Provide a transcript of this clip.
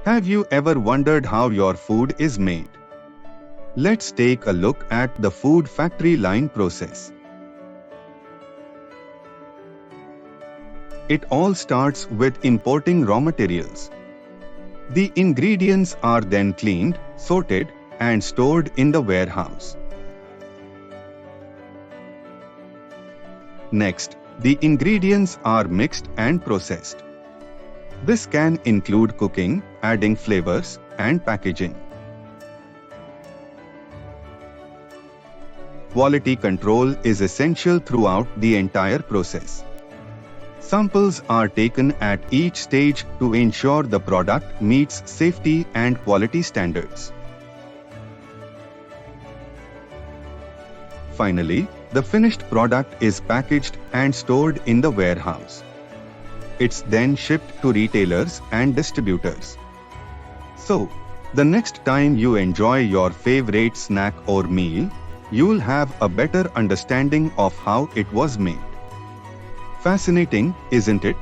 Have you ever wondered how your food is made? Let's take a look at the food factory line process. It all starts with importing raw materials. The ingredients are then cleaned, sorted, and stored in the warehouse. Next, the ingredients are mixed and processed. This can include cooking, adding flavors, and packaging. Quality control is essential throughout the entire process. Samples are taken at each stage to ensure the product meets safety and quality standards. Finally, the finished product is packaged and stored in the warehouse. It's then shipped to retailers and distributors. So, the next time you enjoy your favorite snack or meal, you'll have a better understanding of how it was made. Fascinating, isn't it?